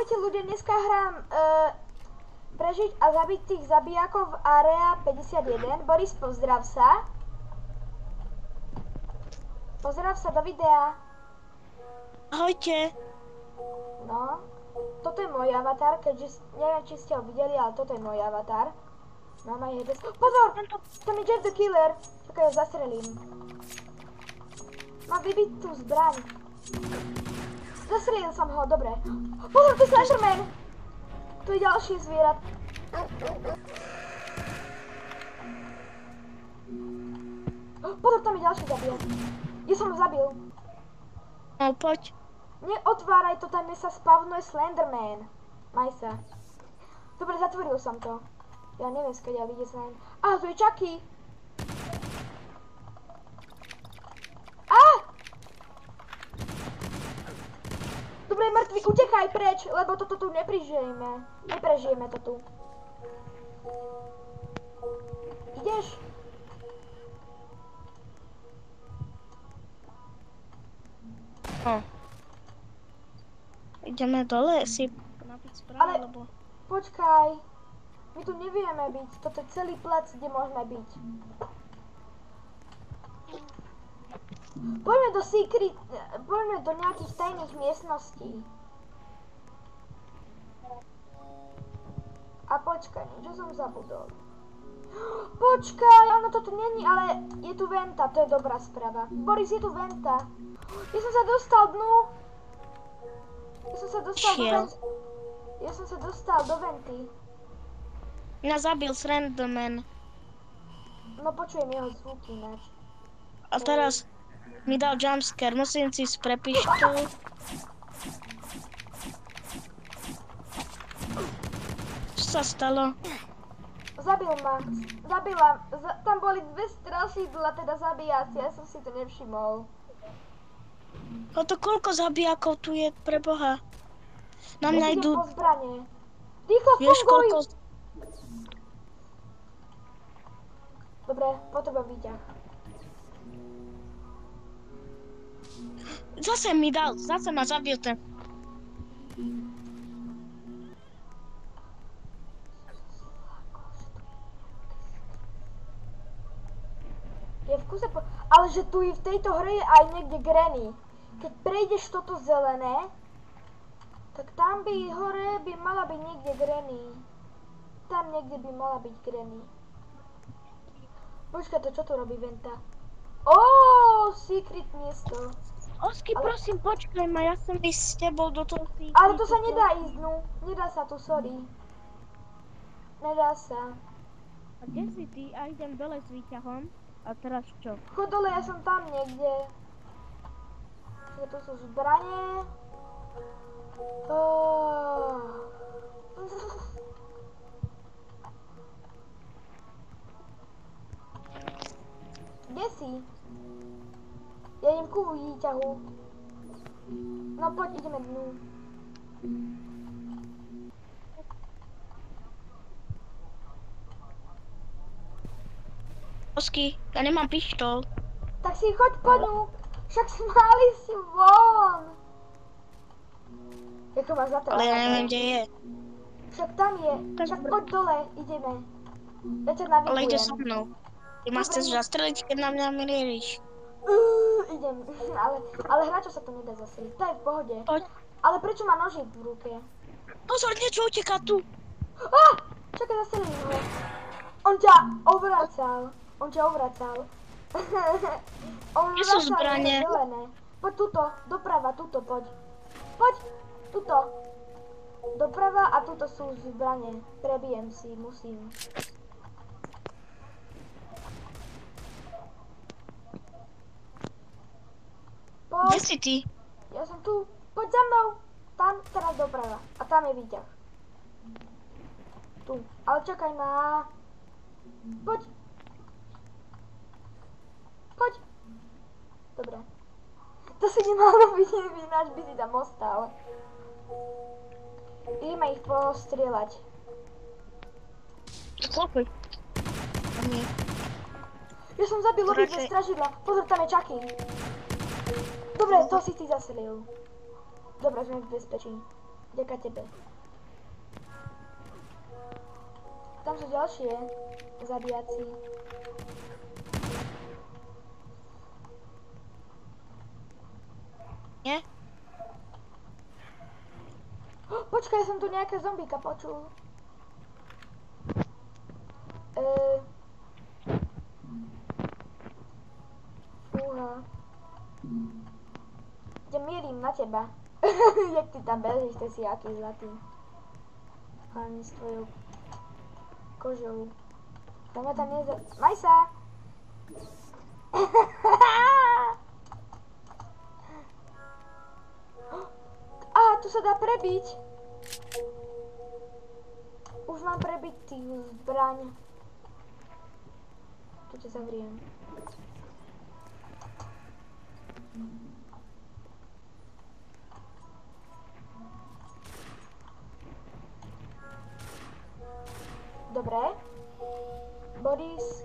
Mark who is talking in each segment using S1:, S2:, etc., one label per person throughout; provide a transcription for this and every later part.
S1: Ahojte ľudia, dneska hrám prežiť a zabiť tých zabijakov v Area 51. Boris, pozdrav sa. Pozdrav sa do videa.
S2: Ahojte.
S1: No, toto je môj avatar, keďže neviem, či ste ho videli, ale toto je môj avatar. Mama je bez... Pozor! Tam je Jeff the Killer. Čakaj, ho zastrelím. Mám vybiť tú zbraň. Zastrelil som ho, dobre. Pozor, to je Slenderman! Tu je ďalší zvierat. Pozor, tam je ďalší zabijak. Ja som ho zabil.
S2: No, poď.
S1: Neotváraj to, tam sa spavnuje Slenderman. Maj sa. Dobre, zatvoril som to. Ja neviem, skáďa vidie Slenderman. Á, tu je Chucky. Dobre, mŕtvy, utekaj preč, lebo toto tu neprežijeme. Neprežijeme to tu. Ideš?
S2: No. Ideme dole si napiť správu, lebo...
S1: Počkaj. My tu nevieme byť. Toto je celý plec, kde môžeme byť. Poďme do nejakých tajných miestností. A počkaj, čo som zabudol? Počkaj, ono to tu není, ale je tu venta, to je dobrá správa. Boris, je tu venta. Ja som sa dostal dnu. Ja som sa dostal do venty.
S2: Mňa zabil Slenderman.
S1: No počujem jeho zvuky ináč.
S2: A teraz mi dal jumpscare, musím si ísť pre pištol. Čo sa stalo?
S1: Zabil ma. Zabila. Tam boli dve strašidla, teda zabijáci, ja som si to nevšimol.
S2: No to koľko zabijakov tu je, pre Boha? Na mňa idú...
S1: po zbrane. Rýchlo,
S2: Vieš
S1: funguj!
S2: koľko...
S1: Dobre, potrebujem výťah.
S2: Zase ma zabil ten.
S1: Je v kuse ale že tu v tejto hre je aj niekde Granny. Keď prejdeš toto zelené, tak tam by hore mala byť niekde Granny. Tam niekde by mala byť Granny. Počkaj, to čo tu robí venta? Secret miesto.
S2: Osky, prosím, počkaj ma, ja som ísť s tebou do toho secretu.
S1: Ale to sa nedá ísť, no. Nedá sa tu, sorry. Nedá sa.
S2: A kde si ty? A idem dole s výťahom. A teraz čo?
S1: Chod dole, ja som tam niekde. Tu sú zbranie. Kde si? Ja idem ku výťahu. No poď, ideme dnu.
S2: Osky, ja nemám pištol.
S1: Tak si choď po dnu. Však smáli si von. Jako ma za to.
S2: Ale ja neviem, kde je.
S1: Však tam je. Však poď dole, ideme. Ja ťa navigujem.
S2: Ale ide so mnou. Ty ma chceš zastreliť, keď na mňa mieríš.
S1: Idem, ale hráčo sa to nedá zasiliť, to je v pohode.
S2: Poď.
S1: Ale prečo má nožík v ruke?
S2: Pozor, niečo uteká tu.
S1: Čakaj, zasilím ho. On ťa ovracal.
S2: Kde sú zbrane?
S1: Poď tuto, doprava, tuto, poď. Poď, tuto. Doprava a tuto sú zbrane. Prebijem si, musím. Poď.
S2: Kde si ty?
S1: Ja som tu. Poď za mnou. Tam, teraz doprava. A tam je výťah. Tu. Ale čakaj ma. Poď. Poď. Dobre. To si nemal robiť, ináč by si tam ostal. Ideme ich postrieľať.
S2: Klopuj.
S1: Ja som zabil obidve stražidla. Pozor, tam je Chucky. Dobre, to si ty zaselil. Dobre, sme v bezpečí. Ďaká tebe. Tam sú ďalšie zabíjaci.
S2: Nie?
S1: Počkaj, som tu nejaká zombíka počul. Fúha. Ťa mierim na teba. Jak ty tam bežíš, ty si aký zlatý. Ani s tvojou kožou. Tam tam Maj sa! Á, tu sa dá prebiť. Už mám prebitý zbraň. Tu ťa zavriem. Dobre. Boris,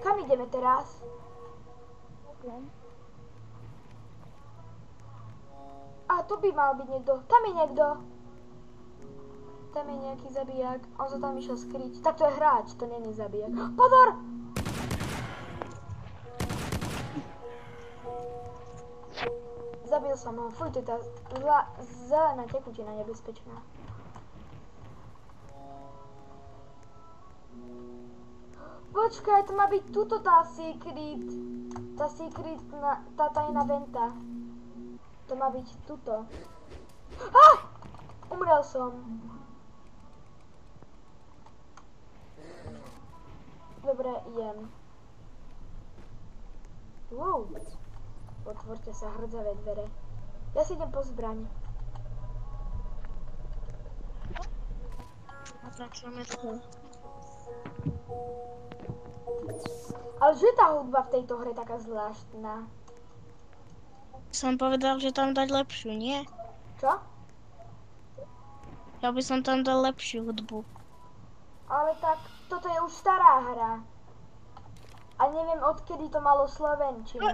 S1: kam ideme teraz? A tu by mal byť niekto. Tam je niekto. Tam je nejaký zabijak. On sa tam išiel skryť. Tak to je hráč, to nie je zabijak. Pozor! Zabil som ho. Fuj, to je tá zelená tekutina nebezpečná. Počkaj, to má byť tuto tá secret. Tá tajná venta. To má byť tuto. Umrel som. Dobre, idem. Wow. Otvorte sa hrdzavé dvere. Ja si idem po zbraň. Ale že tá hudba v tejto hre taká zvláštna?
S2: Som povedal, že tam dať lepšiu, nie?
S1: Čo?
S2: Ja by som tam dal lepšiu hudbu.
S1: Ale tak, toto je už stará hra. A neviem, odkedy to malo slovenčinu.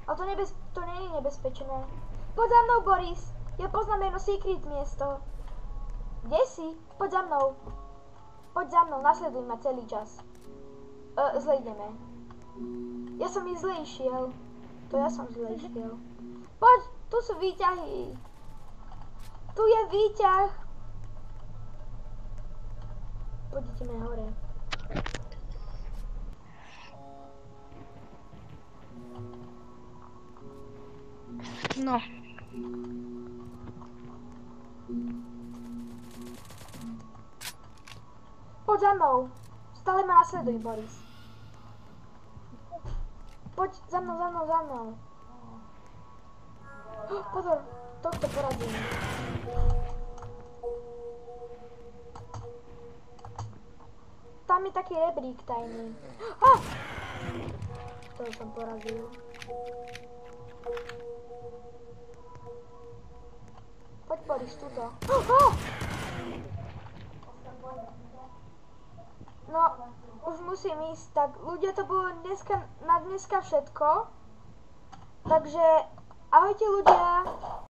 S1: A to nie je nebezpečné. Poď za mnou, Boris. Ja poznám jedno secret miesto. Kde si? Poď za mnou. Poď za mnou, nasleduj ma celý čas. Zle ideme. Ja som zle išiel. To ja som zle išiel. Poď, tu sú výťahy. Tu je výťah. Poď, ideme hore.
S2: No.
S1: Poď za mnou. Stále ma nasleduj, Boris. Poď za mnou. Pozor, tohto porazím. Tam je taký rebrík tajný. To som porazil. Poď, Boris, tuto. No, už musím ísť, tak ľudia, to bolo na dneska všetko. Takže, ahojte ľudia.